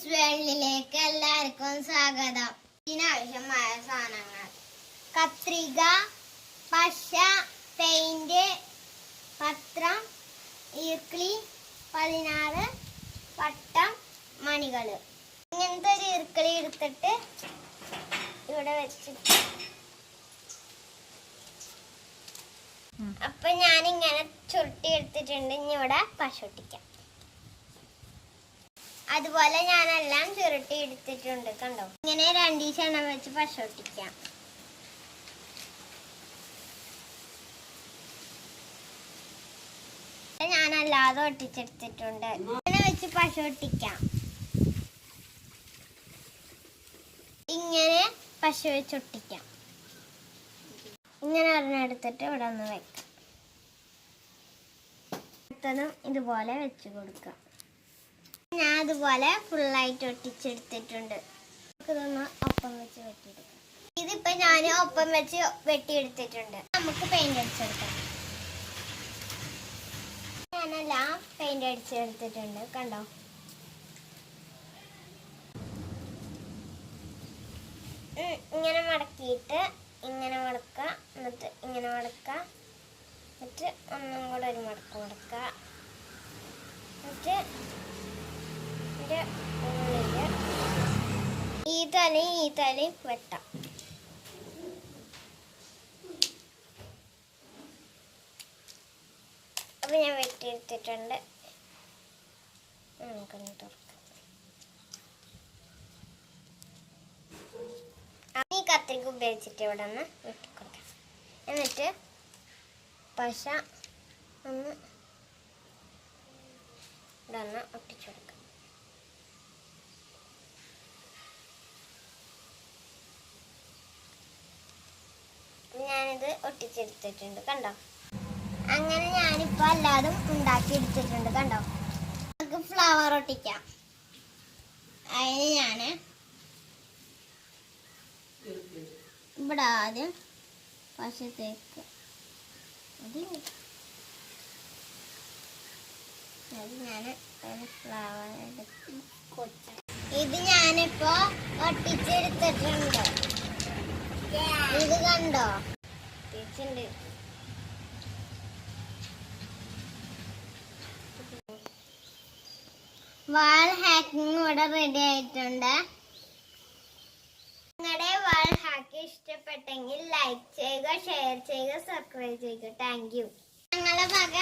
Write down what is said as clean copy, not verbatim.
Miss വേൾഡിലേക്ക് എല്ലാവർക്കും സ്വാഗതം. ഇതിനാവശ്യമായ സാധനങ്ങൾ: കത്രിക, പശ, പെയിന്റ്, പത്രം, ഈർക്കിളി, 16 വട്ടം മണികൾ. ഇങ്ങനത്തെ ഒരു ഈർക്കിളി എടുത്തിട്ട് ഇവിടെ വെച്ചിട്ട് അപ്പൊ ഞാനിങ്ങനെ ചുരുട്ടി എടുത്തിട്ടുണ്ട്. ഇനി ഇവിടെ പശ ഒട്ടിക്കാം. അതുപോലെ ഞാനെല്ലാം ചുരുട്ടി എടുത്തിട്ടുണ്ട്. കണ്ടോ, ഇങ്ങനെ 2 എണ്ണം വെച്ച് പശ ഒട്ടിക്കാം. ഞാനല്ലാതെ ഒട്ടിച്ചെടുത്തിട്ടുണ്ട്. ഇങ്ങനെ വെച്ച് പശ ഒട്ടിക്കാം. ഇങ്ങനെ പശ വെച്ച് ഒട്ടിക്കാം. ഇങ്ങനെ ഒരെണ്ണെടുത്തിട്ട് ഇവിടെ ഒന്ന് വെക്കാം. അടുത്തതും ഇതുപോലെ വെച്ച് കൊടുക്കാം. ഞാൻ അതുപോലെ ഫുള്ളായിട്ട് ഒട്ടിച്ചെടുത്തിട്ടുണ്ട്. ഇതൊന്ന് ഒപ്പം വെച്ച് വെട്ടിയെടുക്കാം. ഇതിപ്പോ ഞാൻ ഒപ്പം വെച്ച് വെട്ടിയെടുത്തിട്ടുണ്ട്. നമുക്ക് പെയിന്റ് അടിച്ചെടുക്കാം. ഞാനെല്ലാം പെയിന്റ് അടിച്ചെടുത്തിട്ടുണ്ട്. കണ്ടോ, ഇങ്ങനെ മടക്കിയിട്ട് ഇങ്ങനെ മടക്കുക, എന്നിട്ട് ഇങ്ങനെ മടക്കുക, എന്നിട്ട് ഒന്നും കൂടെ ഒരു മടക്ക് മടക്കുക, എന്നിട്ട് ഉള്ളില് ഈ തലയും വെട്ടാം. അപ്പൊ ഞാൻ വെട്ടിയെടുത്തിട്ടുണ്ട്. നമുക്കൊന്ന് തുറക്കാം. ഈ കത്രിക ഉപയോഗിച്ചിട്ട് ഇവിടെ ഒന്ന് വെട്ടിക്കൊടുക്കാം. എന്നിട്ട് പശ ഒന്ന് ഇവിടെ ഒന്ന് ഒട്ടിച്ചു കൊടുക്കാം. ഞാനിത് ഒട്ടിച്ചെടുത്തിട്ടുണ്ട്. കണ്ടോ, അങ്ങനെ ഞാനിപ്പോൾ എല്ലാതും ഉണ്ടാക്കി എടുത്തിട്ടുണ്ട്. കണ്ടോ, നമുക്ക് ഫ്ലവർ ഒട്ടിക്കാം. അതിന് ഞാൻ ഇവിടെ ആദ്യം പശ തേക്കുക. ഇത് ഞാനിപ്പോ ഒട്ടിച്ചെടുത്തിട്ടുണ്ട്. ഇത് കണ്ടോ, ഒട്ടിച്ചിട്ടുണ്ട്. വാൾ ഹാക്കിംഗ് ഇവിടെ റെഡി ആയിട്ടുണ്ട്. നിങ്ങളുടെ വാൾ ഹാക്ക് ഇഷ്ടപ്പെട്ടെങ്കിൽ ലൈക്ക് ചെയ്യുക, ഷെയർ ചെയ്യുക, സബ്സ്ക്രൈബ് ചെയ്യുക. Thank you. ഞങ്ങളുടെ വക